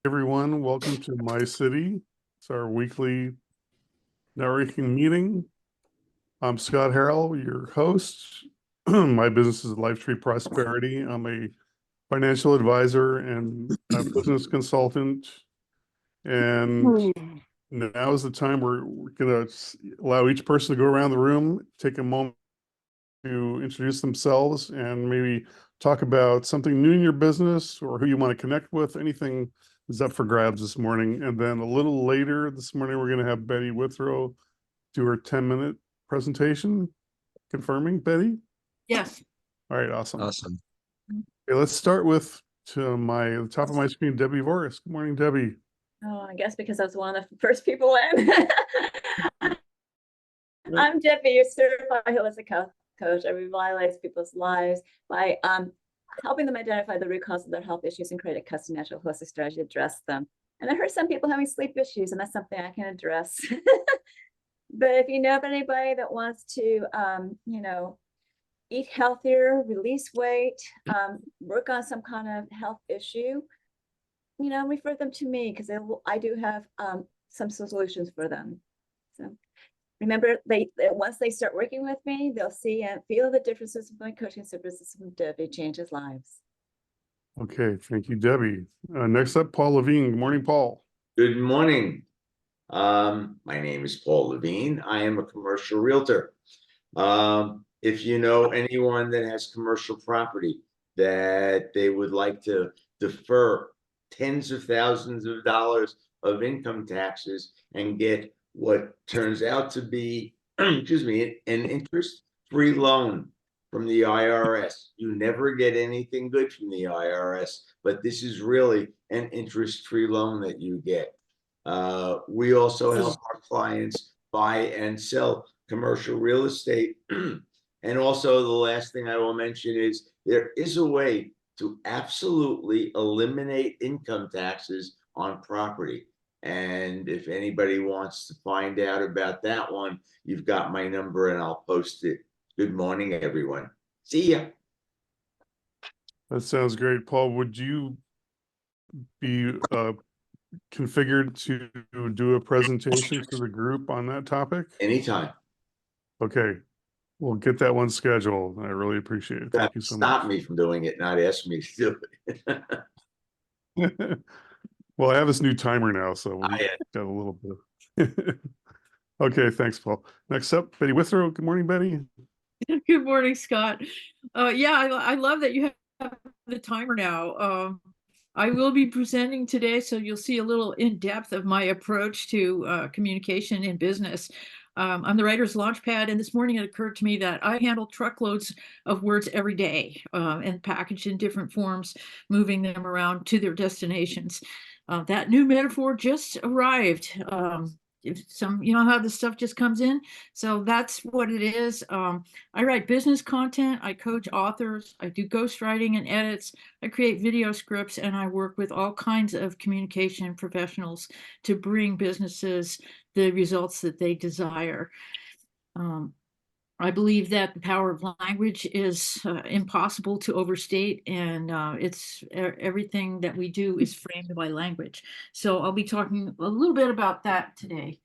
everyone. Welcome to Mycity. It's our weekly networking meeting. I'm Scott Harrell, your host. My business is LifeTree Prosperity. I'm a financial advisor and a business consultant. And now is the time we're going to allow each person to go around the room, take a moment to introduce themselves and maybe talk about something new in your business or who you want to connect with. Anything is up for grabs this morning. And then a little later this morning, we're going to have Betty Withrow do her 10-minute presentation. Confirming, Betty? Yes. All right, awesome. Awesome. Okay, let's start with the top of my screen, Debbie Voris. Good morning, Debbie. Oh, I guess because I was one of the first people in. I'm Debbie, your certified holistic health coach. I revitalize people's lives by helping them identify the root cause of their health issues and create a custom natural holistic strategy to address them. And I heard some people having sleep issues, and that's something I can address. But if you know of anybody that wants to, eat healthier, release weight, work on some kind of health issue, refer them to me because I do have some solutions for them. So remember, once they start working with me, they'll see and feel the differences with my coaching services from Debbie changes lives. Okay, thank you, Debbie. Next up, Paul Levine. Good morning, Paul. Good morning. My name is Paul Levine. I am a commercial realtor. If you know anyone that has commercial property that they would like to defer tens of thousands of dollars of income taxes and get what turns out to be, excuse me, an interest-free loan from the IRS. You never get anything good from the IRS, but this is really an interest-free loan that you get. We also help our clients buy and sell commercial real estate. And also the last thing I will mention is there is a way to absolutely eliminate income taxes on property. And if anybody wants to find out about that one, you've got my number and I'll post it. Good morning, everyone. See ya. That sounds great. Paul, would you be configured to do a presentation to the group on that topic? Anytime. Okay, we'll get that one scheduled. I really appreciate it. Thank you so much. Stop me from doing it, not ask me to do it. Well, I have this new timer now, so we got a little bit. Okay, thanks, Paul. Next up, Betty Withrow. Good morning, Betty. Good morning, Scott. I love that you have the timer now. I will be presenting today, so you'll see a little in-depth of my approach to communication in business. I'm the Writer's Launchpad, and this morning it occurred to me that I handle truckloads of words every day and packaged in different forms, moving them around to their destinations. That new metaphor just arrived. You know how this stuff just comes in, so that's what it is. I write business content, I coach authors, I do ghostwriting and edits, I create video scripts, and I work with all kinds of communication professionals to bring businesses the results that they desire. I believe that the power of language is impossible to overstate, and it's everything that we do is framed by language. So I'll be talking a little bit about that today.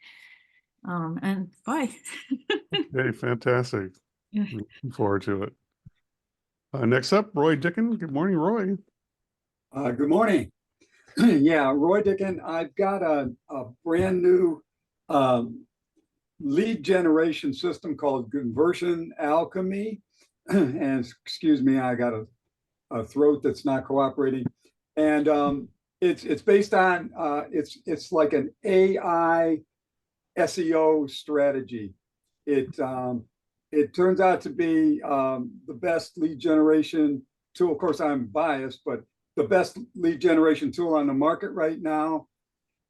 And bye. Okay, fantastic. Yeah. Looking forward to it. Next up, Roy Dickin. Good morning, Roy. Good morning. Yeah, Roy Dickin. I've got a brand new lead generation system called Conversion Alchemy. And excuse me, I got a throat that's not cooperating. And it's based on it's like an AI SEO strategy. It turns out to be the best lead generation tool. Of course, I'm biased, but the best lead generation tool on the market right now.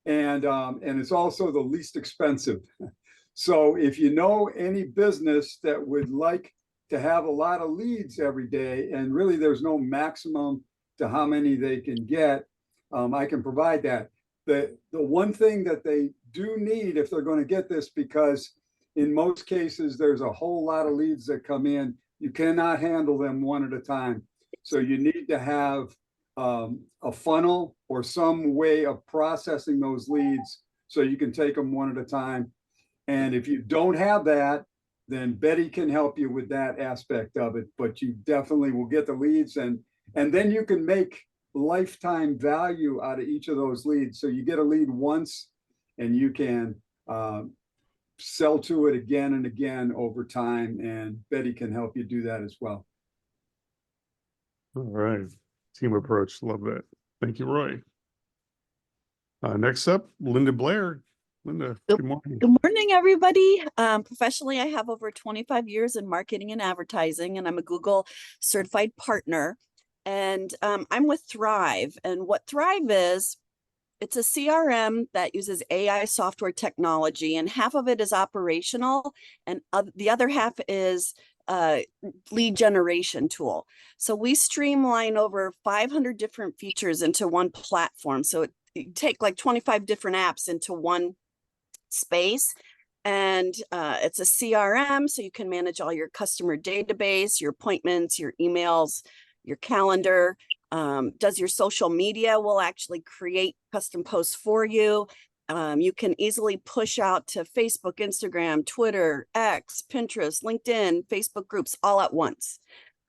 And it's also the least expensive. So if you know any business that would like to have a lot of leads every day, and really there's no maximum to how many they can get, I can provide that. The one thing that they do need if they're going to get this, because in most cases there's a whole lot of leads that come in, you cannot handle them one at a time. So you need to have a funnel or some way of processing those leads so you can take them one at a time. And if you don't have that, then Betty can help you with that aspect of it, but you definitely will get the leads, and then you can make lifetime value out of each of those leads. So you get a lead once and you can sell to it again and again over time, and Betty can help you do that as well. All right. Team approach. Love that. Thank you, Roy. Next up, Linda Blair. Linda, good morning. Good morning, everybody. Professionally, I have over 25 years in marketing and advertising, and I'm a Google certified partner. And I'm with Thrive. And what Thrive is, it's a CRM that uses AI software technology, and half of it is operational, and the other half is lead generation tool. So we streamline over 500 different features into one platform. So you take like 25 different apps into one space, and it's a CRM, so you can manage all your customer database, your appointments, your emails, your calendar. Does your social media, will actually create custom posts for you. You can easily push out to Facebook, Instagram, Twitter, X, Pinterest, LinkedIn, Facebook groups all at once.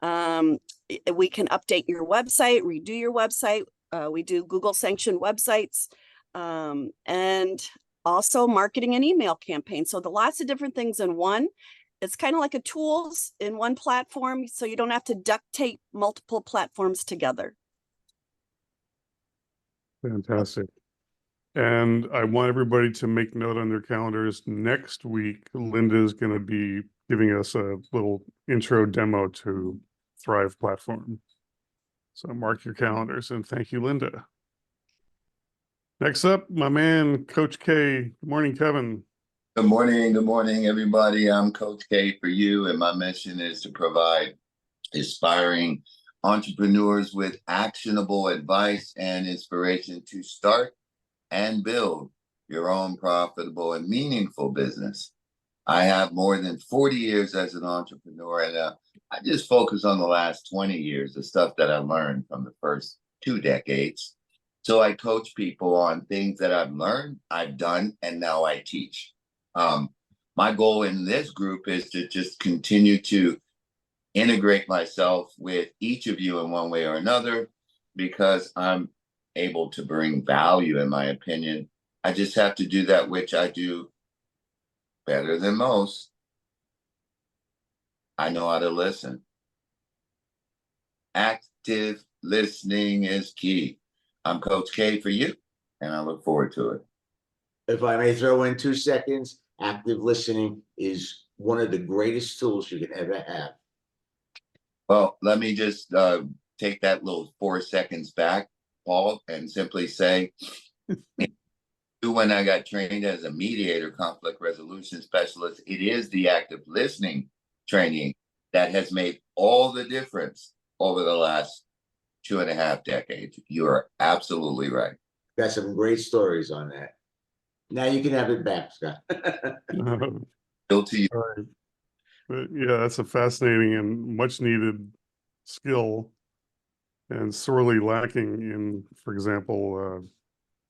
We can update your website, redo your website. We do Google sanctioned websites, and also marketing and email campaigns. So the lots of different things in one. It's kind of like a tools in one platform, so you don't have to duct tape multiple platforms together. Fantastic. And I want everybody to make note on their calendars. Next week, Linda is going to be giving us a little intro demo to Thrive platform. So mark your calendars, and thank you, Linda. Next up, my man, Coach K. Good morning, Kevin. Good morning, everybody. I'm Coach K for you, and my mission is to provide aspiring entrepreneurs with actionable advice and inspiration to start and build your own profitable and meaningful business. I have more than 40 years as an entrepreneur, and I just focus on the last 20 years, the stuff that I learned from the first 2 decades. So I coach people on things that I've learned, I've done, and now I teach. My goal in this group is to just continue to integrate myself with each of you in one way or another, because I'm able to bring value, in my opinion. I just have to do that which I do better than most. I know how to listen. Active listening is key. I'm Coach K for you, and I look forward to it. If I may throw in 2 seconds, active listening is one of the greatest tools you can ever have. Well, let me just take that little 4 seconds back, Paul, and simply say, when I got trained as a mediator, conflict resolution specialist, it is the active listening training that has made all the difference over the last 2.5 decades. You are absolutely right. Got some great stories on that. Now you can have it back, Scott. Still to you. All right. But yeah, that's a fascinating and much needed skill, and sorely lacking in, for example,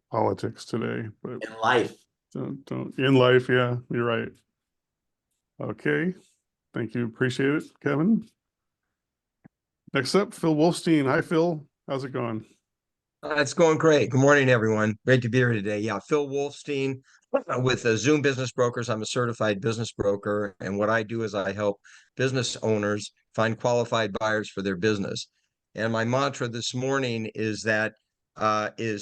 politics today. But In life. don't in life, yeah, you're right. Okay, thank you, appreciate it, Kevin. Next up, Phil Wolfstein. Hi, Phil. How's it going? It's going great. Good morning, everyone. Great to be here today. Yeah, Phil Wolfstein with Zoom Business Brokers. I'm a certified business broker, and what I do is I help business owners find qualified buyers for their business. And my mantra this morning is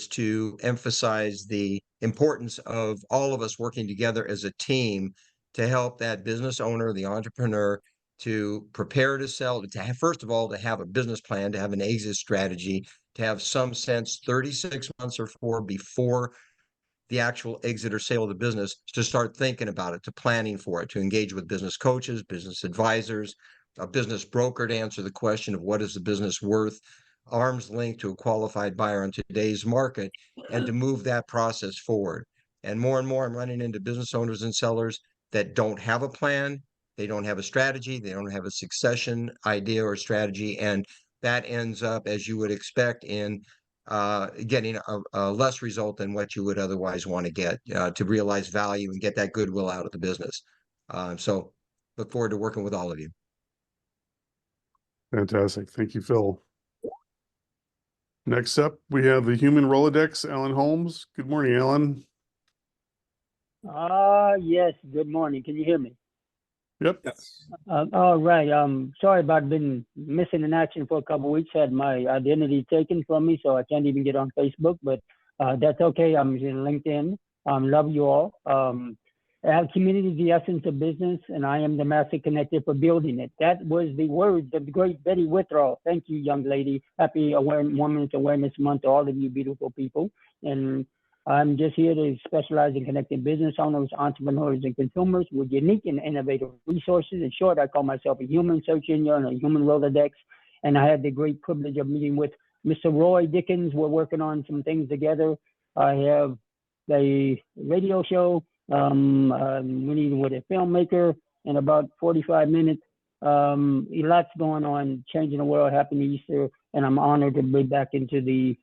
to emphasize the importance of all of us working together as a team to help that business owner, the entrepreneur, to prepare to sell, to have, first of all, to have a business plan, to have an exit strategy, to have some sense 36 months or more before the actual exit or sale of the business, to start thinking about it, to planning for it, to engage with business coaches, business advisors, a business broker to answer the question of what is the business worth, arm's length to a qualified buyer in today's market, and to move that process forward. And more I'm running into business owners and sellers that don't have a plan, they don't have a strategy, they don't have a succession idea or strategy, and that ends up, as you would expect, in getting a less result than what you would otherwise want to get to realize value and get that goodwill out of the business. So look forward to working with all of you. Fantastic. Thank you, Phil. Next up, we have the human Rolodex, Alan Holmes. Good morning, Alan. Yes, good morning. Can you hear me? Yep. Yes. All right. Sorry about been missing in action for a couple of weeks. Had my identity taken from me, so I can't even get on Facebook, but that's okay. I'm in LinkedIn. Love you all. Community is the essence of business, and I am the master connector for building it. That was the words of the great Betty Witherall. Thank you, young lady. Happy Women's Awareness Month to all of you beautiful people. And I'm just here to specialize in connecting business owners, entrepreneurs, and consumers with unique and innovative resources. In short, I call myself a human search engine and a human Rolodex. And I had the great privilege of meeting with Mr. Roy Dickens. We're working on some things together. I have the radio show, meeting with a filmmaker in about 45 minutes. Lots going on, changing the world. Happy Easter. And I'm honored to be back into the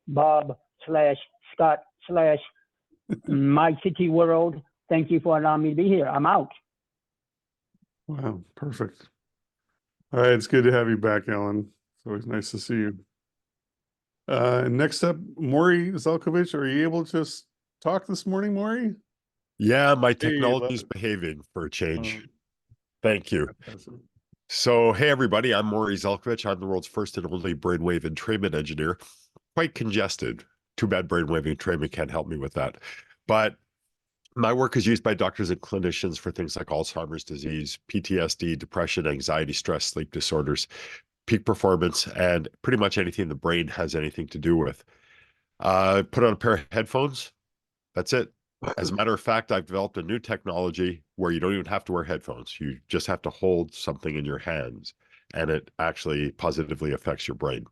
Bob/Scott/Mycity world. Thank you for allowing me to be here. I'm out. Wow, perfect. All right, it's good to have you back, Alan. It's always nice to see you. Next up, Maury Zelkovich. Are you able to just talk this morning, Maury? Yeah, my Hey, technology is love it. behaving for a change. Thank you. Fantastic. So, hey, everybody, I'm Maury Zelkovich. I'm the world's first and only brainwave entrainment engineer. Quite congested. Too bad brainwave entrainment can't help me with that. But my work is used by doctors and clinicians for things like Alzheimer's disease, PTSD, depression, anxiety, stress, sleep disorders, peak performance, and pretty much anything the brain has anything to do with. Put on a pair of headphones. That's it. As a matter of fact, I've developed a new technology where you don't even have to wear headphones. You just have to hold something in your hands, and it actually positively affects your brain.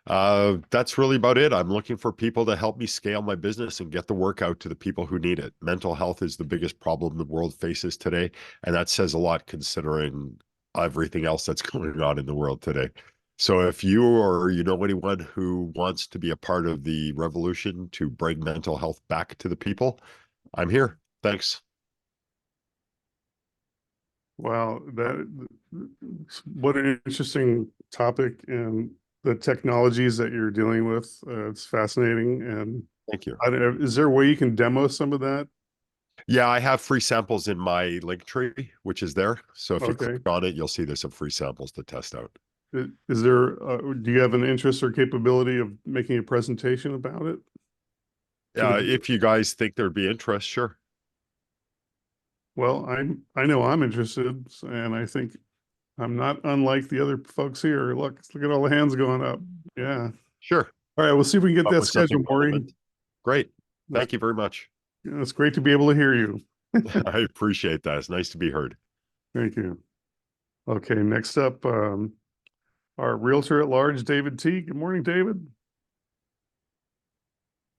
That's really about it. I'm looking for people to help me scale my business and get the work out to the people who need it. Mental health is the biggest problem the world faces today, and that says a lot considering everything else that's going on in the world today. So if you or you know anyone who wants to be a part of the revolution to bring mental health back to the people, I'm here. Thanks. Wow, what an interesting topic, and the technologies that you're dealing with. It's fascinating. And Thank you. is there a way you can demo some of that? Yeah, I have free samples in my link tree, which is there. So if you Okay. click on it, you'll see there's some free samples to test out. Is there, do you have an interest or capability of making a presentation about it? If you guys think there'd be interest, sure. Well, I know I'm interested, and I think I'm not unlike the other folks here. Look at all the hands going up. Yeah. Sure. All right, we'll see if we can get Up that with something scheduled, Maury. relevant. Great. Thank you very much. It's great to be able to hear you. I appreciate that. It's nice to be heard. Thank you. Okay, next up, our realtor at large, David T. Good morning, David.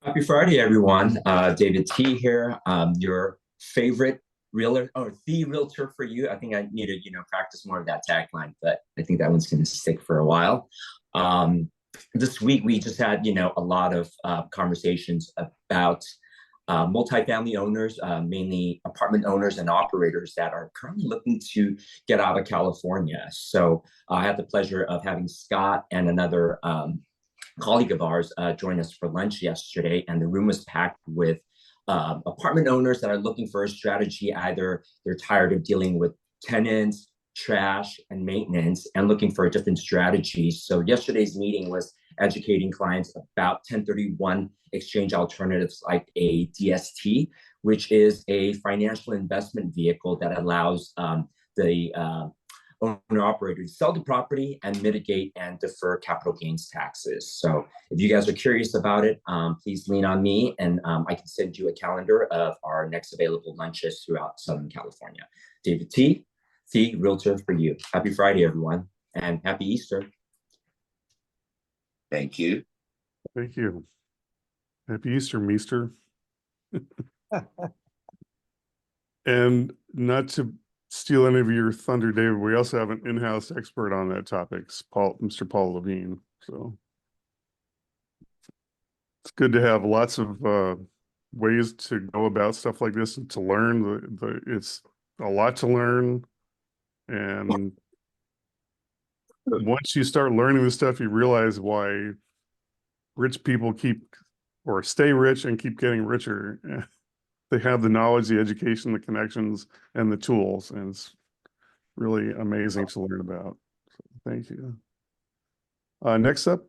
Happy Friday, everyone. David T here, your favorite realtor, or the realtor for you. I think I need to, practice more of that tagline, but I think that one's going to stick for a while. This week, we just had, a lot of conversations about multifamily owners, mainly apartment owners and operators that are currently looking to get out of California. So I had the pleasure of having Scott and another colleague of ours join us for lunch yesterday, and the room was packed with apartment owners that are looking for a strategy. Either they're tired of dealing with tenants, trash, and maintenance, and looking for a different strategy. So yesterday's meeting was educating clients about 1031 exchange alternatives like a DST, which is a financial investment vehicle that allows the owner-operator to sell the property and mitigate and defer capital gains taxes. So if you guys are curious about it, please lean on me, and I can send you a calendar of our next available lunches throughout Southern California. David T, the realtor for you. Happy Friday, everyone, and happy Easter. Thank you. Thank you. Happy Easter, Meester. And not to steal any of your thunder, David, we also have an in-house expert on that topic, Mr. Paul Levine. So it's good to have lots of ways to go about stuff like this and to learn. It's a lot to learn, and once you start learning this stuff, you realize why rich people keep or stay rich and keep getting richer. They have the knowledge, the education, the connections, and the tools, and it's really amazing to learn about. So thank you. Next up,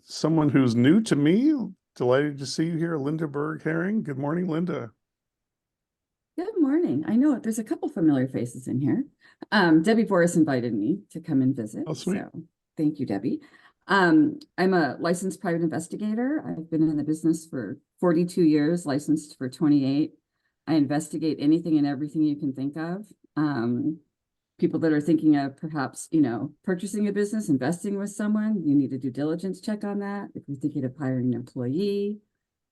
someone who's new to me. Delighted to see you here, Linda Berg-Herring. Good morning, Linda. Good morning. I know there's a couple familiar faces in here. Debbie Boris invited me to come and visit. Oh, sweet. So thank you, Debbie. I'm a licensed private investigator. I've been in the business for 42 years, licensed for 28. I investigate anything and everything you can think of. People that are thinking of perhaps, purchasing a business, investing with someone, you need a due diligence check on that. If you're thinking of hiring an employee,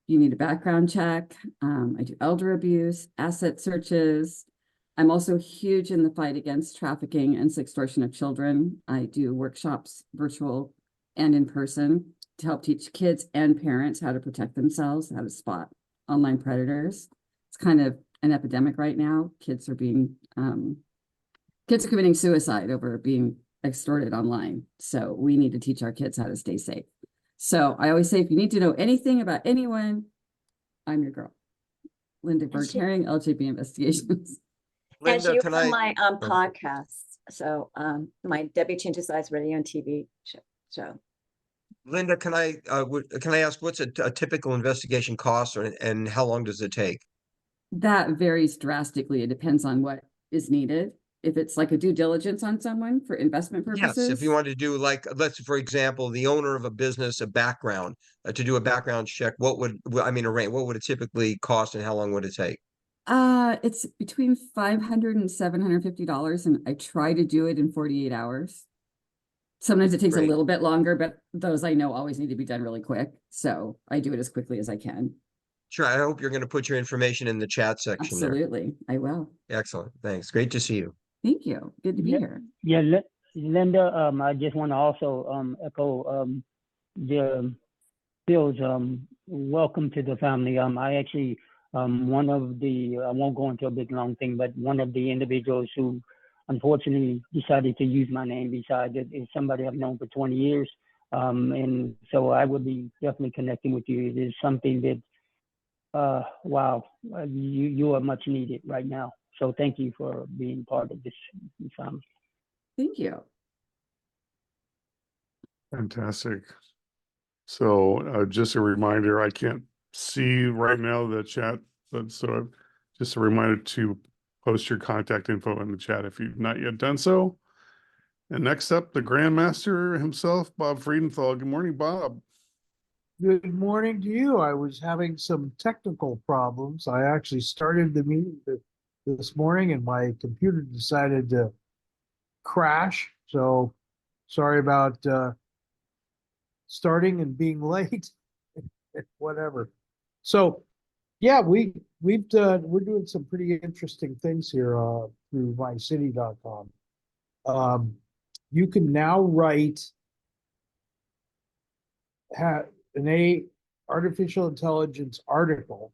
you need a background check. I do elder abuse, asset searches. I'm also huge in the fight against trafficking and sextortion of children. I do workshops, virtual and in person, to help teach kids and parents how to protect themselves, how to spot online predators. It's kind of an epidemic right now. Kids are committing suicide over being extorted online. So we need to teach our kids how to stay safe. So I always say, if you need to know anything about anyone, I'm your girl. Linda Berg-Herring, LJB Investigations. And Linda, she can was on I? my podcast. So my Debbie Changes Lives radio and TV show. Linda, can I ask what's a typical investigation cost, and how long does it take? That varies drastically. It depends on what is needed. If it's like a due diligence on someone for investment purposes. Yes, if you want to do, like, for example, the owner of a business, a background, to do a background check, what would it typically cost, and how long would it take? It's between $500 and $750, and I try to do it in 48 hours. Sometimes it takes a Great. little bit longer, but those I know always need to be done really quick. So I do it as quickly as I can. Sure. I hope you're going to put your information in the chat section there. Absolutely, I will. Excellent. Thanks. Great to see you. Thank you. Good to be here. Yeah, Linda, I just want to also echo the Bill's welcome to the family. I actually one of the, I won't go into a big long thing, but one of the individuals who unfortunately decided to use my name beside it is somebody I've known for 20 years. And so I would be definitely connecting with you. It is something that, wow, you are much needed right now. So thank you for being part of this family. Thank you. Fantastic. So just a reminder, I can't see right now the chat, but so just a reminder to post your contact info in the chat if you've not yet done so. And next up, the Grandmaster himself, Bob Friedenthal. Good morning, Bob. Good morning to you. I was having some technical problems. I actually started the meeting this morning and my computer decided to crash. So sorry about starting and being late. Whatever. So yeah, we're doing some pretty interesting things here through mycity.com. You can now write an artificial intelligence article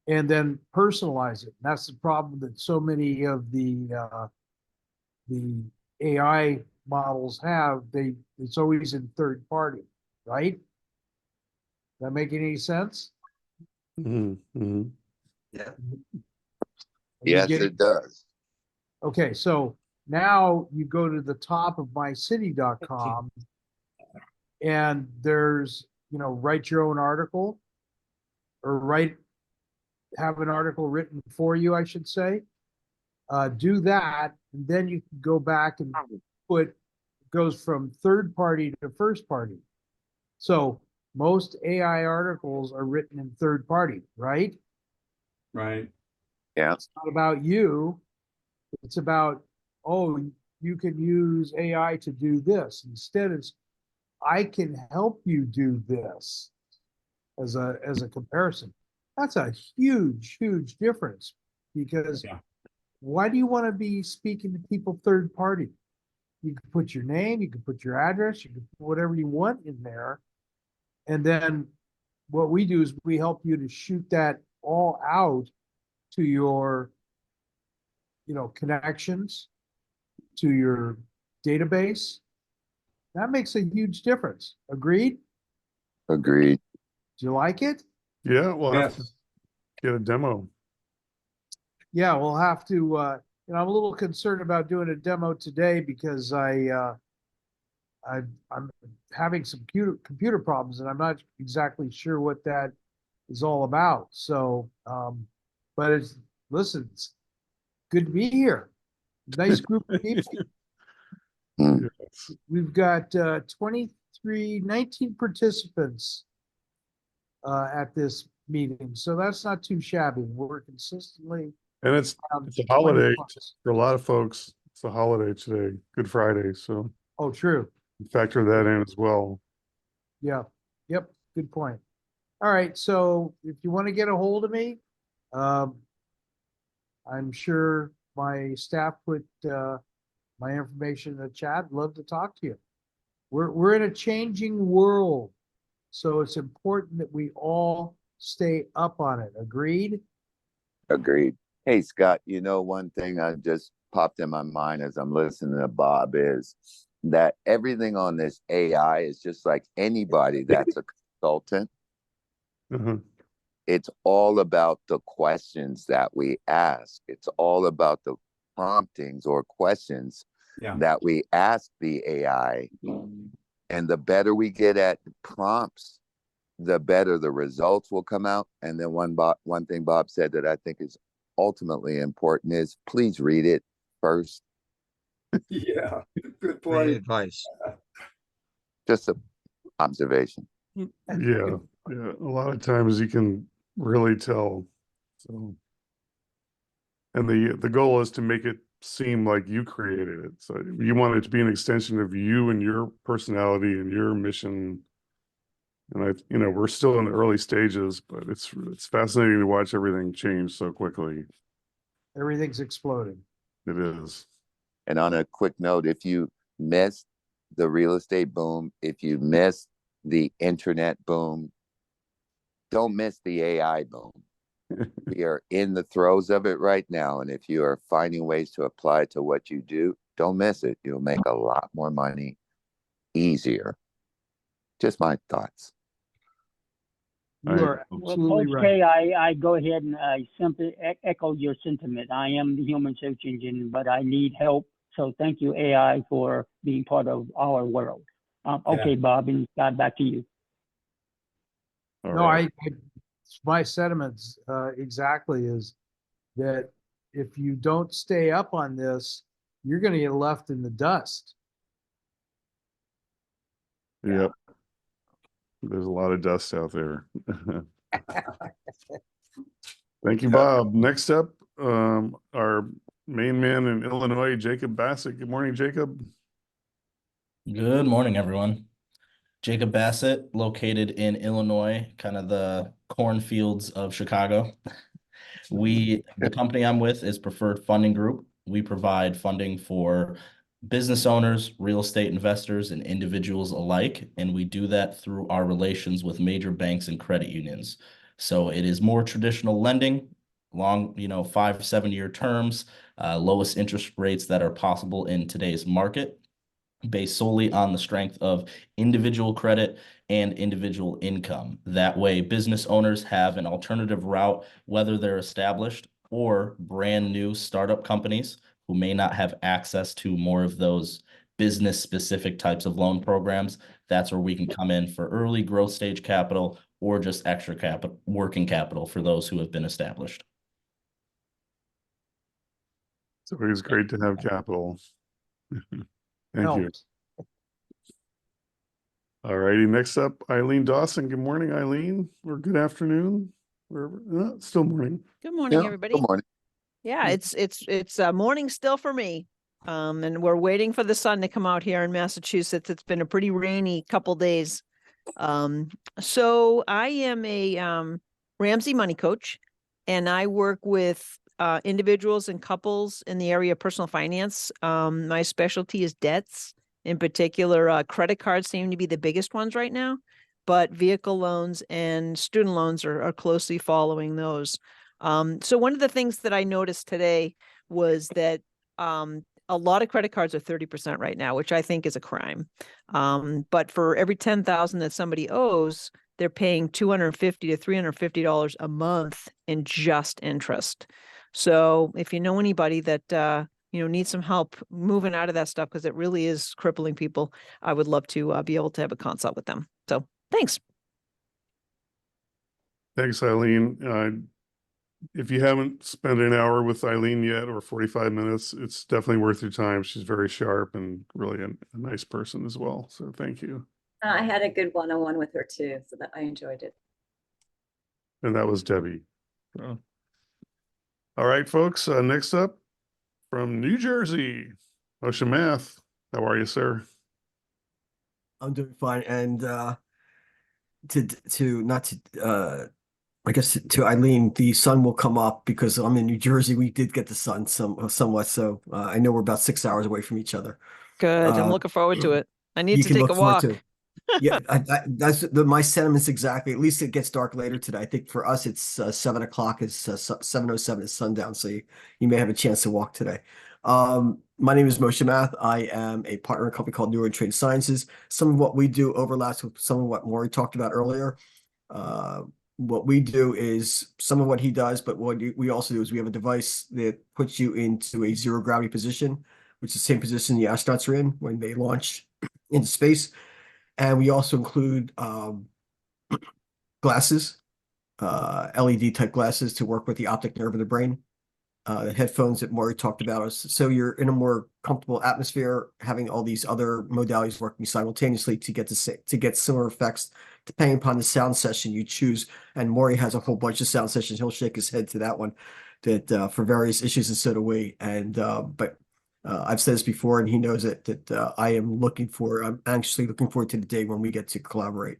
and then personalize it. And that's the problem that so many of the AI models have. It's always in third party, right? That make any sense? Mm-hmm. Yeah. Yes, it does. Okay, so now you go to the top of mycity.com and there's, write your own article or have an article written for you, I should say. Do that, and then you can go back and goes from third party to first party. So most AI articles are written in third party, right? Right. Yeah. It's not about you. It's about, oh, you can use AI to do this. Instead, it's, I can help you do this as a comparison. That's a huge, huge difference because why do you want to be speaking to people third party? You can put your name, you can put your address, you can put whatever you want in there. And then what we do is we help you to shoot that all out to your, connections, to your database. That makes a huge difference. Agreed? Agreed. Do you like it? Yeah, we'll have to Yes. get a demo. Yeah, we'll have to, I'm a little concerned about doing a demo today because I'm having some computer problems and I'm not exactly sure what that is all about. So, but listen, it's good to be here. Nice group of people. Yes. We've got 19 participants at this meeting. So that's not too shabby. We're consistently And it's around a 20 holiday plus. for a lot of folks. It's a holiday today, Good Friday. So Oh, true. factor that in as well. Yeah. Yep. Good point. All right. So if you want to get a hold of me, I'm sure my staff put my information in the chat. Love to talk to you. We're in a changing world, so it's important that we all stay up on it. Agreed? Agreed. Hey, Scott, one thing I just popped in my mind as I'm listening to Bob is that everything on this AI is just like anybody that's a consultant. It's all about the questions that we ask. It's all about the promptings or questions that we ask the AI. And the better we get at prompts, the better the results will come out. And then one thing Bob said that I think is ultimately important is please read it first. Yeah, good Great point. advice. Just an observation. Yeah. Yeah. A lot of times you can really tell. So, and the goal is to make it seem like you created it. So you want it to be an extension of you and your personality and your mission. And we're still in the early stages, but it's fascinating to watch everything change so quickly. Everything's exploding. It is. And on a quick note, if you missed the real estate boom, if you missed the internet boom, don't miss the AI boom. We are in the throes of it right now. And if you are finding ways to apply to what you do, don't miss it. You'll make a lot more money easier. Just my thoughts. You are Well, absolutely Coach right. K, I go ahead and I simply echo your sentiment. I am the human search engine, but I need help. So thank you, AI, for being part of our world. Okay, Bob and Scott, back to you. All No, right. my sentiments exactly is that if you don't stay up on this, you're going to get left in the dust. Yep. There's a lot of dust out there. Thank you, Bob. Next up, our main man in Illinois, Jacob Bassett. Good morning, Jacob. Good morning, everyone. Jacob Bassett, located in Illinois, kind of the cornfields of Chicago. The company I'm with is Preferred Funding Group. We provide funding for business owners, real estate investors, and individuals alike, and we do that through our relations with major banks and credit unions. So it is more traditional lending, long, 5-7 year terms, lowest interest rates that are possible in today's market, based solely on the strength of individual credit and individual income. That way, business owners have an alternative route, whether they're established or brand new startup companies who may not have access to more of those business specific types of loan programs. That's where we can come in for early growth stage capital or just extra capital, working capital for those who have been established. It's always great to have capital. Thank you. All righty. Next up, Eileen Dawson. Good morning, Eileen, or good afternoon. Wherever. Still morning. Good morning, Yeah, everybody. good morning. Yeah, it's morning still for me. And we're waiting for the sun to come out here in Massachusetts. It's been a pretty rainy couple days. So I am a Ramsey money coach, and I work with individuals and couples in the area of personal finance. My specialty is debts. In particular, credit cards seem to be the biggest ones right now, but vehicle loans and student loans are closely following those. So one of the things that I noticed today was that a lot of credit cards are 30% right now, which I think is a crime. But for every 10,000 that somebody owes, they're paying $250 to $350 a month in just interest. So if you know anybody that needs some help moving out of that stuff, because it really is crippling people, I would love to be able to have a consult with them. So thanks. Thanks, Eileen. If you haven't spent an hour with Eileen yet, or 45 minutes, it's definitely worth your time. She's very sharp and really a nice person as well. So thank you. I had a good one-on-one with her too, so that I enjoyed it. And that was Debbie. So. All right, folks. Next up from New Jersey, Moshe Math. How are you, sir? I'm doing fine. And I guess to Eileen, the sun will come up because I'm in New Jersey. We did get the sun somewhat. So I know we're about 6 hours away from each other. Good. I'm looking forward to it. I need You to can take look a forward walk. to it. Yeah, that's my sentiments exactly. At least it gets dark later today. I think for us, it's 7 o'clock. It's 7:07 is sundown. So you may have a chance to walk today. My name is Moshe Math. I am a partner in a company called Neuro Trade Sciences. Some of what we do overlaps with some of what Maury talked about earlier. What we do is some of what he does, but what we also do is we have a device that puts you into a zero gravity position, which is the same position the astronauts are in when they launch into space. And we also include glasses, LED type glasses to work with the optic nerve of the brain. The headphones that Maury talked about. So you're in a more comfortable atmosphere, having all these other modalities working simultaneously to get similar effects, depending upon the sound session you choose. And Maury has a whole bunch of sound sessions. He'll shake his head to that one, that for various issues, and so do we. And but I've said this before, and he knows it, that I'm anxiously looking forward to the day when we get to collaborate.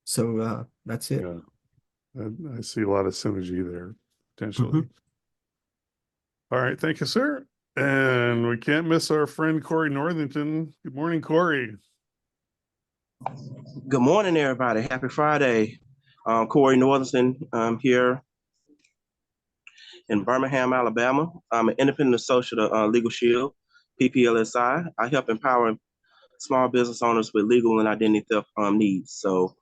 So that's it. Yeah. I see a lot of synergy there, potentially. All right. Thank you, sir. And we can't miss our friend Corey Northington. Good morning, Corey. Good morning, everybody. Happy Friday. Corey Northington. I'm here in Birmingham, Alabama. I'm an independent associate of Legal Shield, PPLSI. I help empower small business owners with legal and identity theft needs. So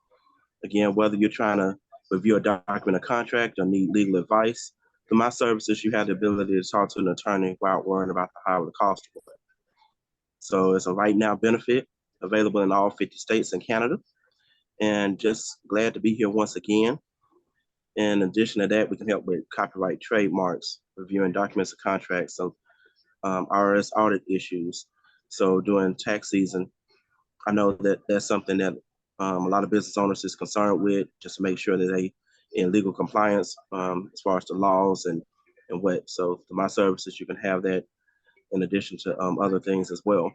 again, whether you're trying to review a document, a contract, or need legal advice, through my services, you have the ability to talk to an attorney without worrying about the high cost of it. So it's a right now benefit available in all 50 states and Canada. And just glad to be here once again. In addition to that, we can help with copyright, trademarks, reviewing documents and contracts, so IRS audit issues. So during tax season, I know that that's something that a lot of business owners is concerned with, just to make sure that they in legal compliance as far as the laws and what. So through my services, you can have that in addition to other things as well.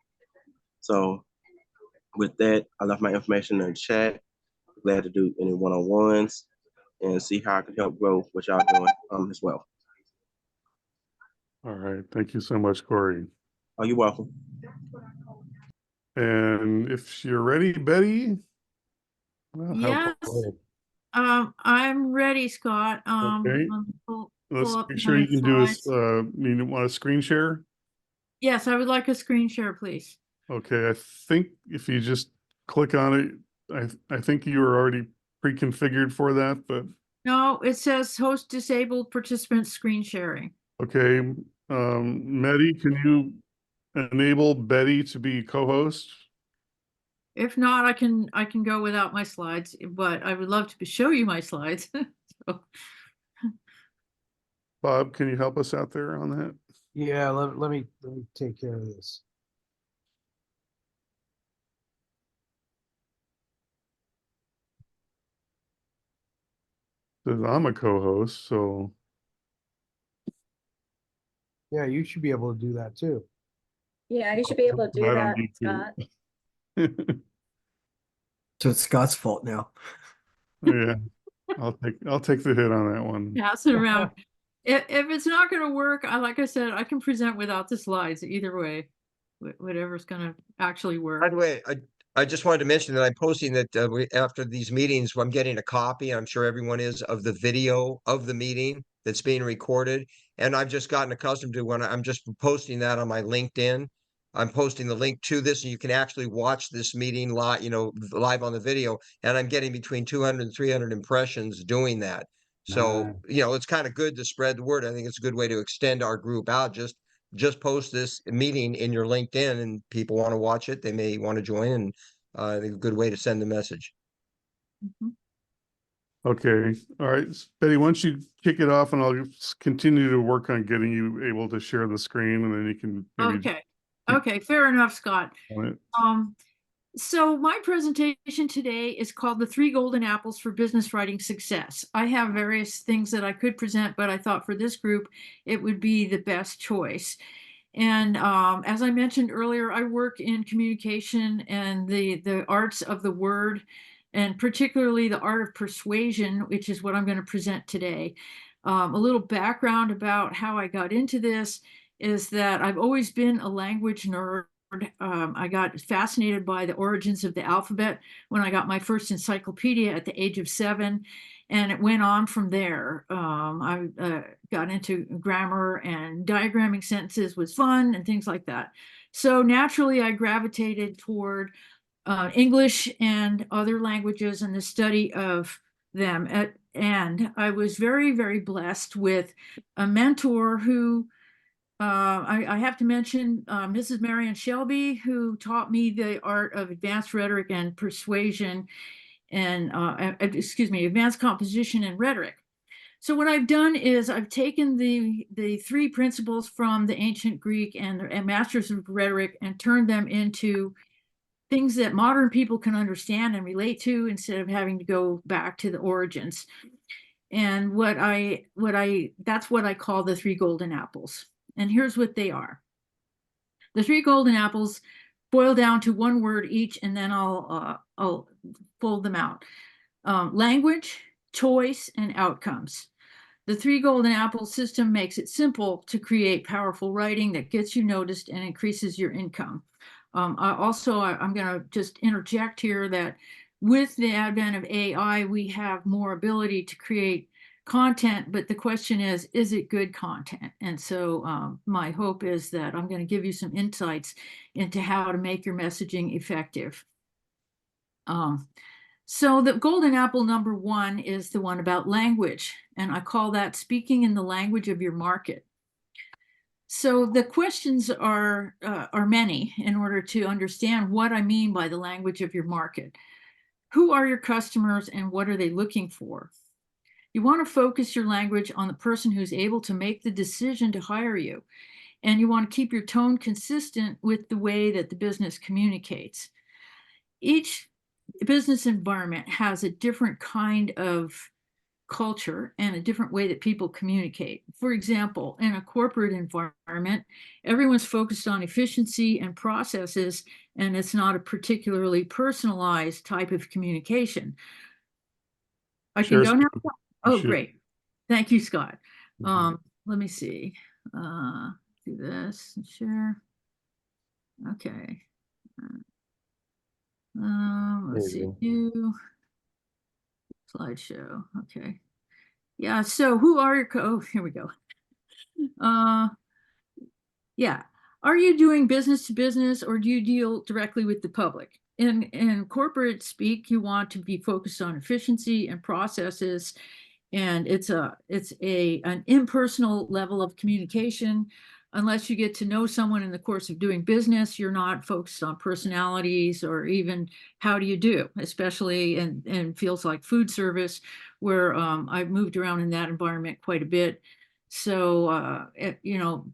So with that, I left my information in the chat. Glad to do any one-on-ones and see how I can help grow what y'all doing as well. All right. Thank you so much, Corey. Oh, you're welcome. And if you're ready, Betty. Well, Yes. I'm ready, Scott. Okay. Pull Let's up make sure my you can do is, slides. you want a screen share? Yes, I would like a screen share, please. Okay. I think if you just click on it, I think you were already pre-configured for that, but No, it says host disabled participant screen sharing. okay. Mehdi, can you enable Betty to be co-host? If not, I can go without my slides, but I would love to show you my slides. So, Bob, can you help us out there on that? Yeah, let me take care of this. Says I'm a co-host, so Yeah, you should be able to do that too. Yeah, you should be able to do I that, don't need to. Scott. So it's Scott's fault now. Yeah, I'll take the hit on that one. pass it around. if it's not going to work, like I said, I can present without the slides either way, whatever's going to actually By work. the way, I just wanted to mention that I'm posting that after these meetings, I'm getting a copy, I'm sure everyone is, of the video of the meeting that's being recorded. And I've just gotten accustomed to when I'm just posting that on my LinkedIn. I'm posting the link to this, and you can actually watch this meeting live, live on the video. And I'm getting between 200 and 300 impressions doing that. So, it's kind of good to spread the word. I think it's a good way to extend our group out. Just post this meeting in your LinkedIn, and people want to watch it. They may want to join, and I think a good way to send the message. Okay. All right. Betty, why don't you kick it off and I'll continue to work on getting you able to share the screen, and then you can maybe. Okay. Fair enough, Scott. On it. So my presentation today is called The 3 Golden Apples for Business Writing Success. I have various things that I could present, but I thought for this group, it would be the best choice. And as I mentioned earlier, I work in communication and the arts of the word, and particularly the art of persuasion, which is what I'm going to present today. A little background about how I got into this is that I've always been a language nerd. I got fascinated by the origins of the alphabet when I got my first encyclopedia at the age of 7, and it went on from there. I got into grammar, and diagramming sentences was fun and things like that. So naturally, I gravitated toward English and other languages and the study of them. And I was very, very blessed with a mentor who I have to mention Mrs. Marion Shelby, who taught me the art of advanced rhetoric and persuasion, and advanced composition and rhetoric. So what I've done is I've taken the 3 principles from the ancient Greek and masters of rhetoric and turned them into things that modern people can understand and relate to, instead of having to go back to the origins. And that's what I call the 3 golden apples. And here's what they are. The 3 golden apples boil down to one word each, and then I'll fold them out. Language, choice, and outcomes. The 3 golden apple system makes it simple to create powerful writing that gets you noticed and increases your income. I'm going to just interject here that with the advent of AI, we have more ability to create content, but the question is it good content? And so my hope is that I'm going to give you some insights into how to make your messaging effective. So the golden apple number 1 is the one about language, and I call that speaking in the language of your market. So the questions are many in order to understand what I mean by the language of your market. Who are your customers and what are they looking for? You want to focus your language on the person who's able to make the decision to hire you. And you want to keep your tone consistent with the way that the business communicates. Each business environment has a different kind of culture and a different way that people communicate. For example, in a corporate environment, everyone's focused on efficiency and processes, and it's not a particularly personalized type of communication. I can go now? Oh, great. Thank you, Scott. Let me see. Do this and share. Okay. Let's see. New slideshow. Okay. Yeah. So who are your oh, here we go. Yeah. Are you doing business to business, or do you deal directly with the public? In corporate speak, you want to be focused on efficiency and processes, and it's an impersonal level of communication. Unless you get to know someone in the course of doing business, you're not focused on personalities or even how do you do, especially in fields like food service, where I've moved around in that environment quite a bit. So,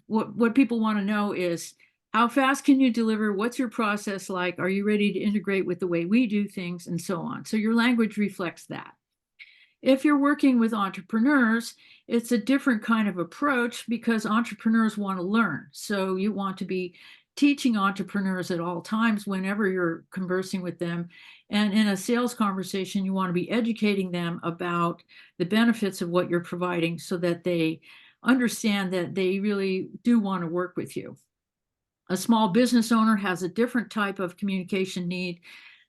what people want to know is, how fast can you deliver? What's your process like? Are you ready to integrate with the way we do things, and so on? So your language reflects that. If you're working with entrepreneurs, it's a different kind of approach because entrepreneurs want to learn. So you want to be teaching entrepreneurs at all times whenever you're conversing with them. And in a sales conversation, you want to be educating them about the benefits of what you're providing so that they understand that they really do want to work with you. A small business owner has a different type of communication need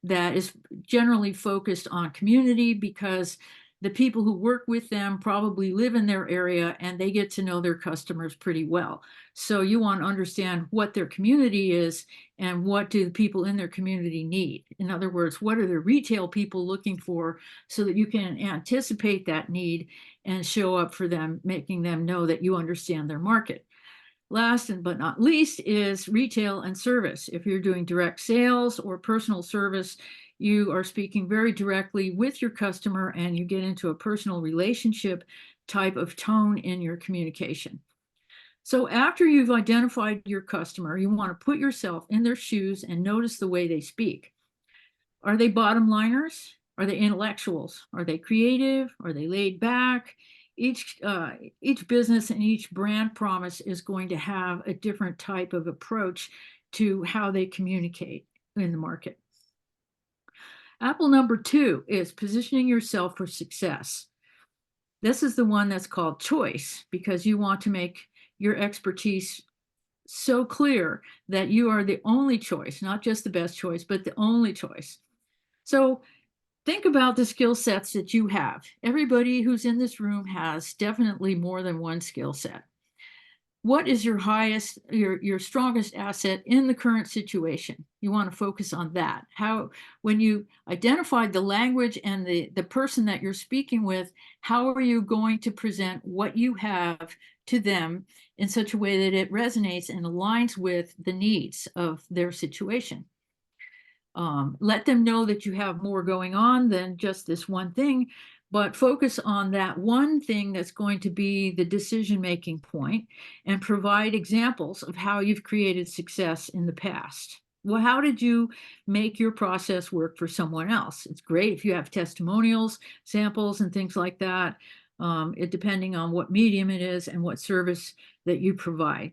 that is generally focused on community, because the people who work with them probably live in their area and they get to know their customers pretty well. So you want to understand what their community is and what do the people in their community need. In other words, what are the retail people looking for, so that you can anticipate that need and show up for them, making them know that you understand their market. Last but not least is retail and service. If you're doing direct sales or personal service, you are speaking very directly with your customer and you get into a personal relationship type of tone in your communication. So after you've identified your customer, you want to put yourself in their shoes and notice the way they speak. Are they bottom liners? Are they intellectuals? Are they creative? Are they laid back? Each business and each brand promise is going to have a different type of approach to how they communicate in the market. Apple number 2 is positioning yourself for success. This is the one that's called choice, because you want to make your expertise so clear that you are the only choice, not just the best choice, but the only choice. So think about the skill sets that you have. Everybody who's in this room has definitely more than one skill set. What is your highest, your strongest asset in the current situation? You want to focus on that. How, when you identified the language and the person that you're speaking with, how are you going to present what you have to them in such a way that it resonates and aligns with the needs of their situation? Let them know that you have more going on than just this one thing, but focus on that one thing that's going to be the decision-making point, and provide examples of how you've created success in the past. Well, how did you make your process work for someone else? It's great if you have testimonials, samples, and things like that, depending on what medium it is and what service that you provide.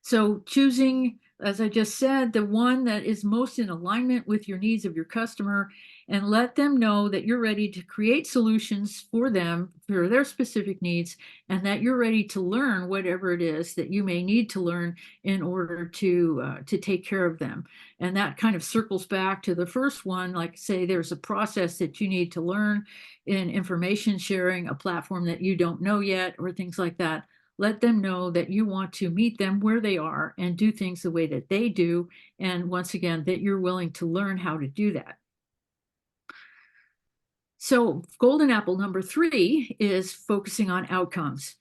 So choosing, as I just said, the one that is most in alignment with your needs of your customer, and let them know that you're ready to create solutions for them, for their specific needs, and that you're ready to learn whatever it is that you may need to learn in order to take care of them. And that kind of circles back to the first one, like say there's a process that you need to learn in information sharing, a platform that you don't know yet, or things like that. Let them know that you want to meet them where they are and do things the way that they do. And once again, that you're willing to learn how to do that. So golden apple number 3 is focusing on outcomes.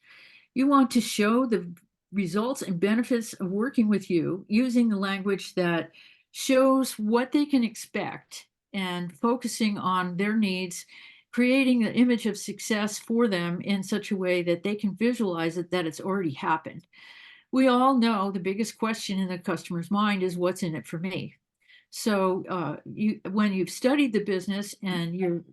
You want to show the results and benefits of working with you using the language that shows what they can expect and focusing on their needs, creating the image of success for them in such a way that they can visualize it, that it's already happened. We all know the biggest question in the customer's mind is, what's in it for me? So when you've studied the business and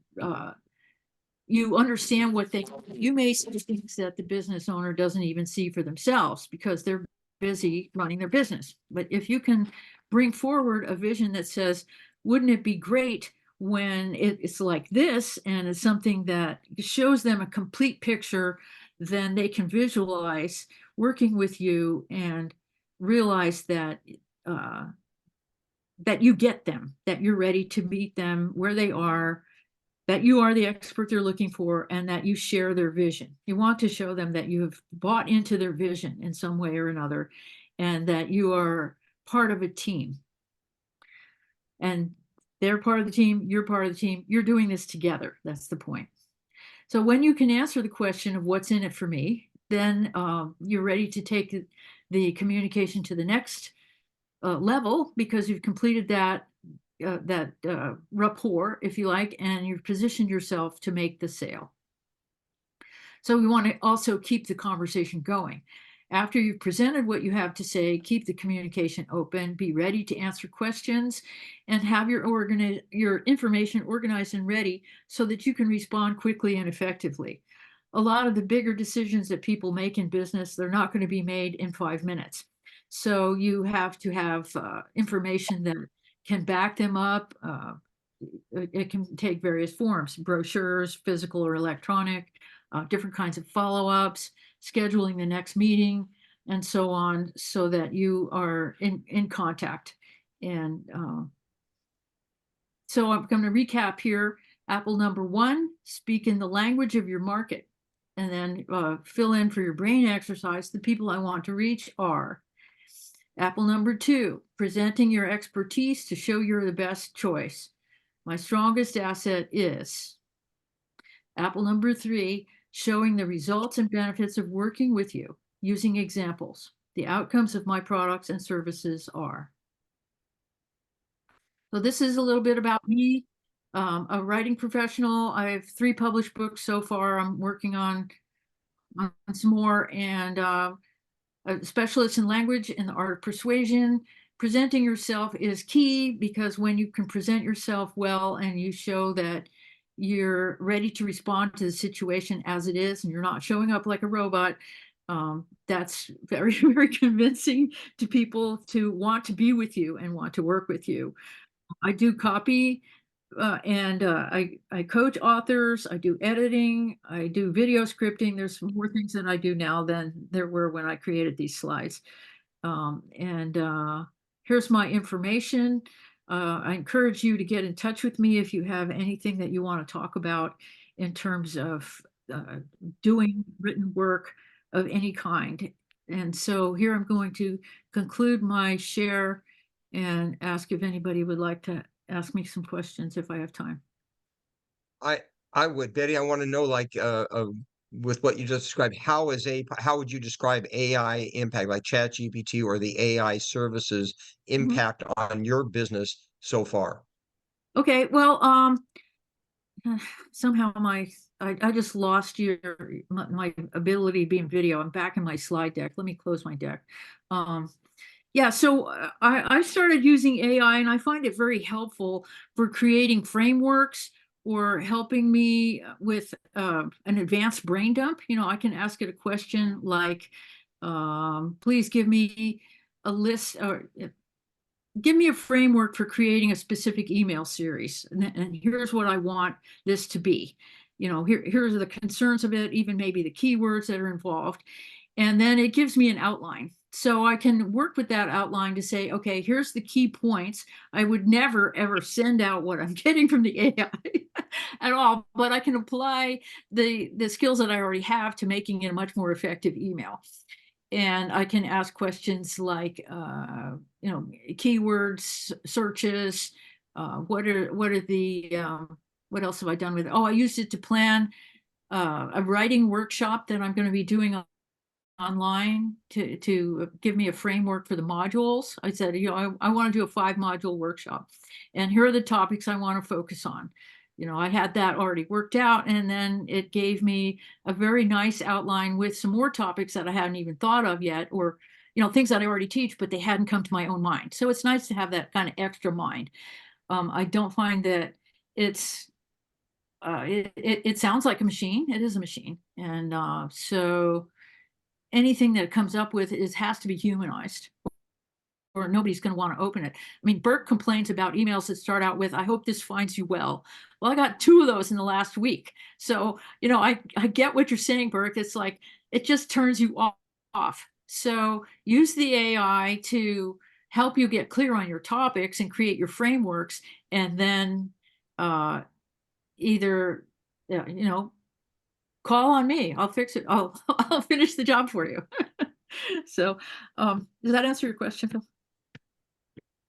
you understand what you may see things that the business owner doesn't even see for themselves because they're busy running their business. But if you can bring forward a vision that says, wouldn't it be great when it's like this, and it's something that shows them a complete picture, then they can visualize working with you and realize that that you get them, that you're ready to meet them where they are, that you are the expert they're looking for, and that you share their vision. You want to show them that you have bought into their vision in some way or another, and that you are part of a team. And they're part of the team, you're part of the team, you're doing this together. That's the point. So when you can answer the question of what's in it for me, then you're ready to take the communication to the next level, because you've completed that rapport, if you like, and you've positioned yourself to make the sale. So we want to also keep the conversation going. After you've presented what you have to say, keep the communication open, be ready to answer questions, and have your information organized and ready so that you can respond quickly and effectively. A lot of the bigger decisions that people make in business, they're not going to be made in 5 minutes. So you have to have information that can back them up. It can take various forms, brochures, physical or electronic, different kinds of follow-ups, scheduling the next meeting, and so on, so that you are in contact. And so I'm going to recap here. Apple number 1, speak in the language of your market. And then fill in for your brain exercise. The people I want to reach are Apple number 2, presenting your expertise to show you're the best choice. My strongest asset is Apple number 3, showing the results and benefits of working with you using examples. The outcomes of my products and services are. So this is a little bit about me. A writing professional. I have 3 published books so far. I'm working on some more, and a specialist in language and the art of persuasion. Presenting yourself is key, because when you can present yourself well and you show that you're ready to respond to the situation as it is, and you're not showing up like a robot, that's very, very convincing to people to want to be with you and want to work with you. I do copy, and I coach authors, I do editing, I do video scripting. There's more things that I do now than there were when I created these slides. Here's my information. I encourage you to get in touch with me if you have anything that you want to talk about in terms of doing written work of any kind. And so here I'm going to conclude my share and ask if anybody would like to ask me some questions if I have time. I would, Betty. I want to know, like, with what you just described, how would you describe AI impact, like ChatGPT or the AI services impact on your business so far? Okay, well, somehow I just lost my ability to be in video. I'm back in my slide deck. Let me close my deck. Yeah, so I started using AI, and I find it very helpful for creating frameworks or helping me with an advanced brain dump. You know, I can ask it a question like, please give me a list, or give me a framework for creating a specific email series. And here's what I want this to be. You know, here's the concerns of it, even maybe the keywords that are involved. And then it gives me an outline. So I can work with that outline to say, okay, here's the key points. I would never, ever send out what I'm getting from the AI at all, but I can apply the skills that I already have to making it a much more effective email. And I can ask questions like, you know, keywords, searches, what else have I done with it? Oh, I used it to plan a writing workshop that I'm going to be doing online to give me a framework for the modules. I said, you know, I want to do a 5-module workshop, and here are the topics I want to focus on. You know, I had that already worked out, and then it gave me a very nice outline with some more topics that I hadn't even thought of yet, or, you know, things that I already teach, but they hadn't come to my own mind. So it's nice to have that kind of extra mind. I don't find that it's it sounds like a machine. It is a machine, and so anything that it comes up with has to be humanized, or nobody's going to want to open it. I mean, Burke complains about emails that start out with, I hope this finds you well. Well, I got 2 of those in the last week. So, you know, I get what you're saying, Burke. It's like, it just turns you off. So use the AI to help you get clear on your topics and create your frameworks, and then either, you know, call on me. I'll fix it. I'll finish the job for you. So, does that answer your question, Phil?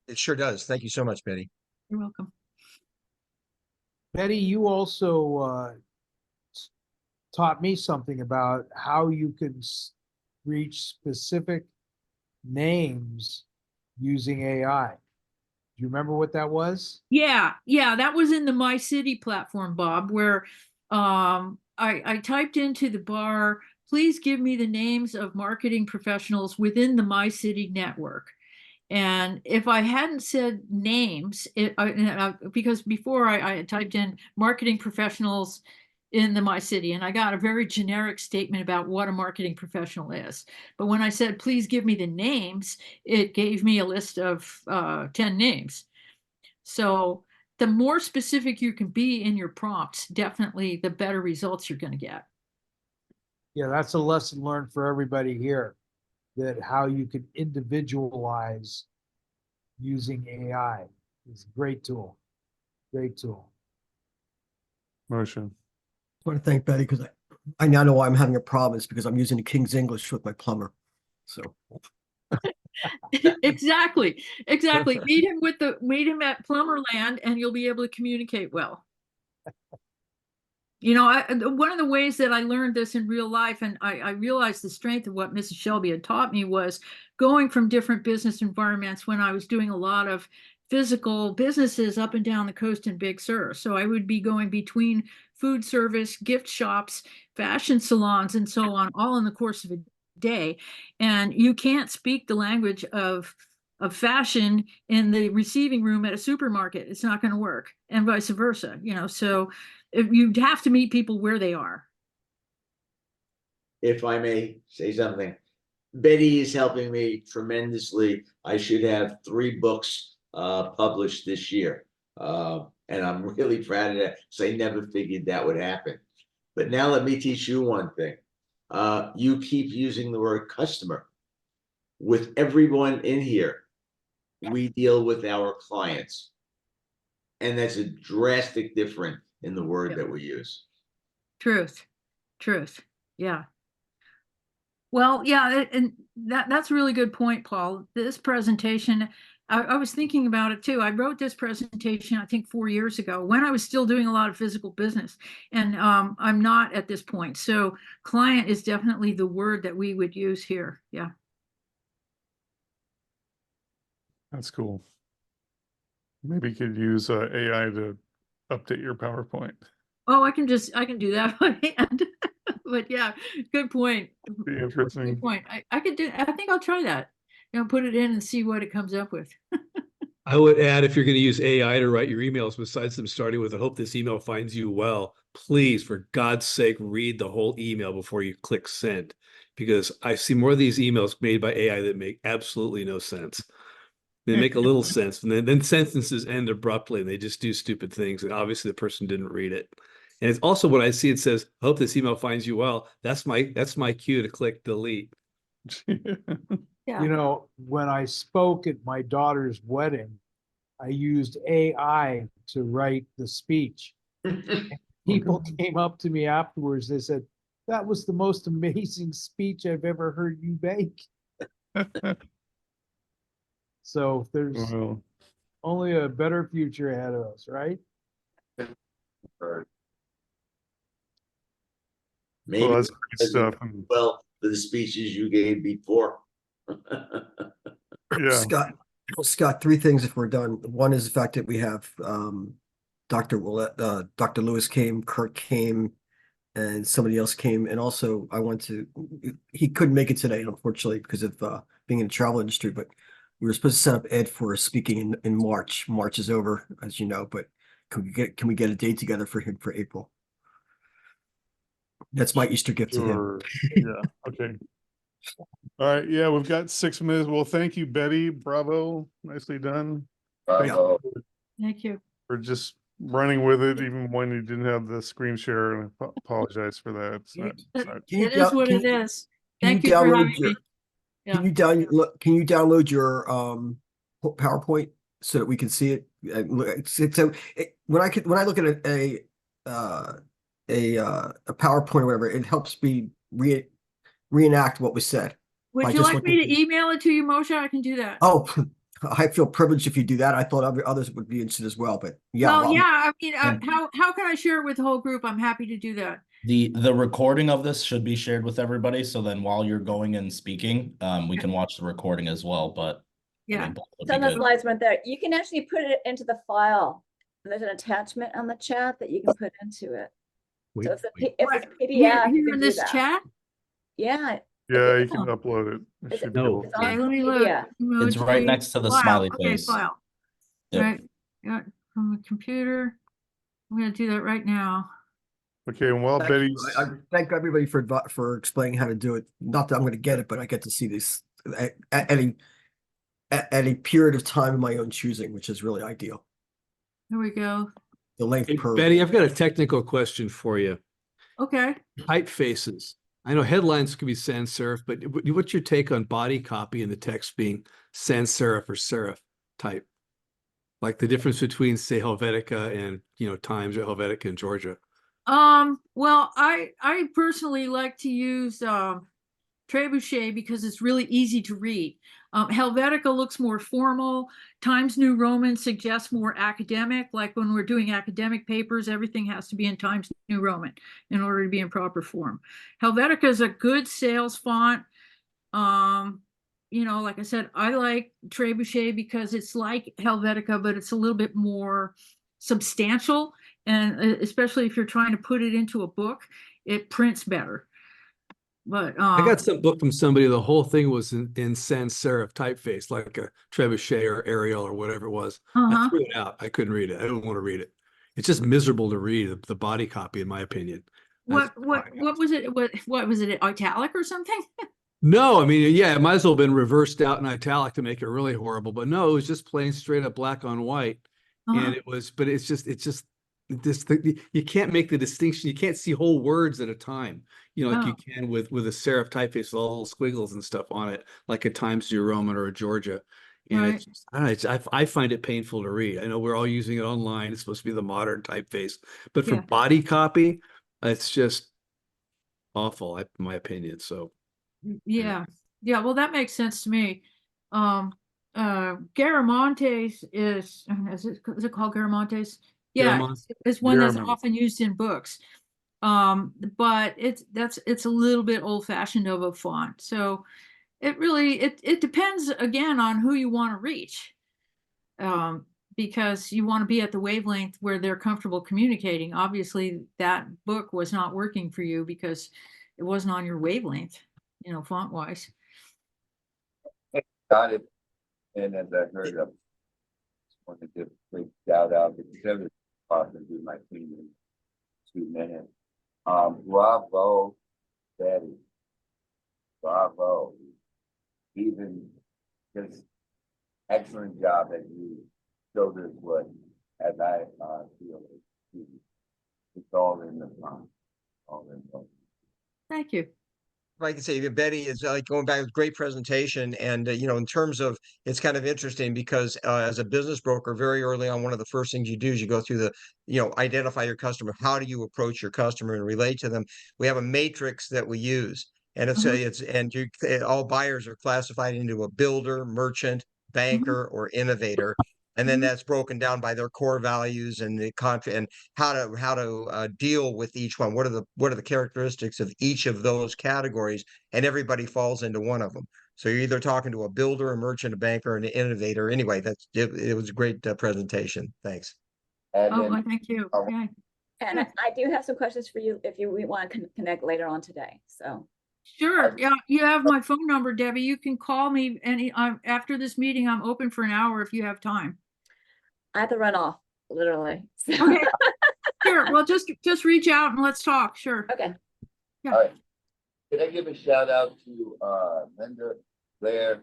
It sure does. Thank you so much, Betty. You're welcome. Betty, you also taught me something about how you can reach specific names using AI. Do you remember what that was? Yeah, that was in the Mycity platform, Bob, where I typed into the bar, please give me the names of marketing professionals within the Mycity network. And if I hadn't said names, because before I typed in marketing professionals in the Mycity, and I got a very generic statement about what a marketing professional is. But when I said, please give me the names, it gave me a list of 10 names. So the more specific you can be in your prompts, definitely the better results you're going to get. Yeah, that's a lesson learned for everybody here, that how you can individualize using AI is a great tool. Great tool. Motion. I want to thank Betty because I now know why I'm having a problem. It's because I'm using the King's English with my plumber. So Exactly. Meet him at Plumberland and you'll be able to communicate well. You know, one of the ways that I learned this in real life, and I realized the strength of what Mrs. Shelby had taught me, was going from different business environments when I was doing a lot of physical businesses up and down the coast in Big Sur. So I would be going between food service, gift shops, fashion salons, and so on, all in the course of a day. And you can't speak the language of fashion in the receiving room at a supermarket. It's not going to work, and vice versa, you know. So you'd have to meet people where they are. If I may say something, Betty is helping me tremendously. I should have 3 books published this year. And I'm really proud of that because I never figured that would happen. But now let me teach you one thing. You keep using the word customer. With everyone in here, we deal with our clients. And that's a drastic difference in the word that we use. Truth. Yeah. Well, yeah, and that's a really good point, Paul. This presentation, I was thinking about it too. I wrote this presentation, I think 4 years ago, when I was still doing a lot of physical business, and I'm not at this point. So client is definitely the word that we would use here. Yeah. That's cool. Maybe you could use AI to update your PowerPoint. Oh, I can do that by hand. But yeah, good point. Be interesting. Good point. I could do, I think I'll try that. You know, put it in and see what it comes up with. I would add, if you're going to use AI to write your emails, besides them starting with, I hope this email finds you well, please, for God's sake, read the whole email before you click send, because I see more of these emails made by AI that make absolutely no sense. They make a little sense, and then sentences end abruptly, and they just do stupid things, and obviously the person didn't read it. And it's also, when I see it says, I hope this email finds you well, that's my cue to click delete. Yeah. You know, when I spoke at my daughter's wedding, I used AI to write the speech. People came up to me afterwards. They said, that was the most amazing speech I've ever heard you make. So there's only a better future ahead of us, right? Maybe Well, that's great stuff. Well, for the speeches you gave before. Yeah. Scott, 3 things if we're done. One is the fact that we have Dr. Lewis came, Kurt came, and somebody else came. And also he couldn't make it today, unfortunately, because of being in the travel industry, but we were supposed to set up Ed for speaking in March. March is over, as you know, but can we get a date together for him for April? That's my Easter gift to him. Yeah. Okay. All right. Yeah, we've got 6 minutes. Well, thank you, Betty. Bravo. Nicely done. Bravo. Thank you. For just running with it, even when you didn't have the screen share. And I apologize for that. It's not, It is what it is. Thank you for having me. Yeah. Can you download your PowerPoint so that we can see it? So when I look at a PowerPoint or whatever, it helps me reenact what was said. Would you like me to email it to you, Moshe? I can do that. Oh, I feel privileged if you do that. I thought others would be interested as well, but yeah. Well, yeah. I mean, how can I share it with the whole group? I'm happy to do that. The recording of this should be shared with everybody. So then while you're going and speaking, we can watch the recording as well. But yeah, I mean, it's on the slides right there. You can actually put it into the file. There's an attachment on the chat that you can put into it. So if it's PDF, here in this chat. Yeah. Yeah, you can upload it. Okay, let me look. It's right next to the smiley face. File. Yep. Right. Yeah, from the computer. I'm going to do that right now. Okay, and while Betty's... I thank everybody for explaining how to do it. Not that I'm going to get it, but I get to see this at a period of time of my own choosing, which is really ideal. There we go. The length per... Betty, I've got a technical question for you. Okay. Typefaces. I know headlines can be sans serif, but what's your take on body copy and the text being sans serif or serif type? Like the difference between, say, Helvetica and, Times, or Helvetica and Georgia. Well, I personally like to use Trebuchet because it's really easy to read. Helvetica looks more formal. Times New Roman suggests more academic. Like when we're doing academic papers, everything has to be in Times New Roman in order to be in proper form. Helvetica is a good sales font. Like I said, I like Trebuchet because it's like Helvetica, but it's a little bit more substantial. And especially if you're trying to put it into a book, it prints better. But I got some book from somebody, the whole thing was in sans serif typeface, like a Trebuchet or Arial or whatever it was. I threw it out. I couldn't read it. I don't want to read it. It's just miserable to read, the body copy, in my opinion. What was it? What was it? Italic or something? No, I mean, yeah, it might as well have been reversed out in italic to make it really horrible. But no, it was just plain straight up black on white. And you can't make the distinction. You can't see whole words at a time, like you can with a serif typeface with all little squiggles and stuff on it, like a Times New Roman or a Georgia. And Right. it's just, I don't know, I find it painful to read. I know we're all using it online. It's supposed to be the modern typeface, but for Yeah. body copy, it's just awful, in my opinion. So Yeah. Well, that makes sense to me. Garamontes is it called Garamontes? Yeah, Garamond? it's one that's Garamond. often used in books. But it's a little bit old fashioned of a font. So it depends again on who you want to reach. Because you want to be at the wavelength where they're comfortable communicating. Obviously, that book was not working for you because it wasn't on your wavelength, font wise. Got it. And as I heard of, just wanted to quick shout out because every possibly do my team in 2 minutes. Bravo, Betty. Bravo. Even just excellent job that you showed us what, as I feel it's all in the front. All in the Thank you. If I can say, Betty is like going back, great presentation. And, in terms of, it's kind of interesting because as a business broker, very early on, one of the first things you do is you go through identify your customer. How do you approach your customer and relate to them? We have a matrix that we use, and all buyers are classified into a builder, merchant, banker, or innovator. And then that's broken down by their core values and the and how to deal with each one. What are the characteristics of each of those categories? And everybody falls into one of them. So you're either talking to a builder, a merchant, a banker, an innovator. Anyway, it was a great presentation. Thanks. And thank you. Yeah. And I do have some questions for you if we want to connect later on today. So Sure. Yeah, you have my phone number, Debbie. You can call me after this meeting. I'm open for an hour if you have time. I have to run off, literally. Okay. Sure. Well, just reach out and let's talk. Sure. Okay. Yeah. all right. Can I give a shout out to Linda, Blair?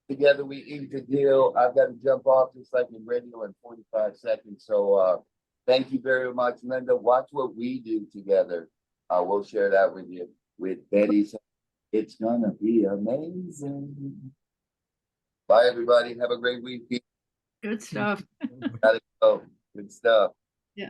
Together we eat the deal. I've got to jump off just like in radio in 45 seconds. So thank you very much, Linda. Watch what we do together. We'll share that with you with Betty. It's gonna be amazing. Bye, everybody. Have a great week. Good stuff. Gotta go. Good stuff. Yeah.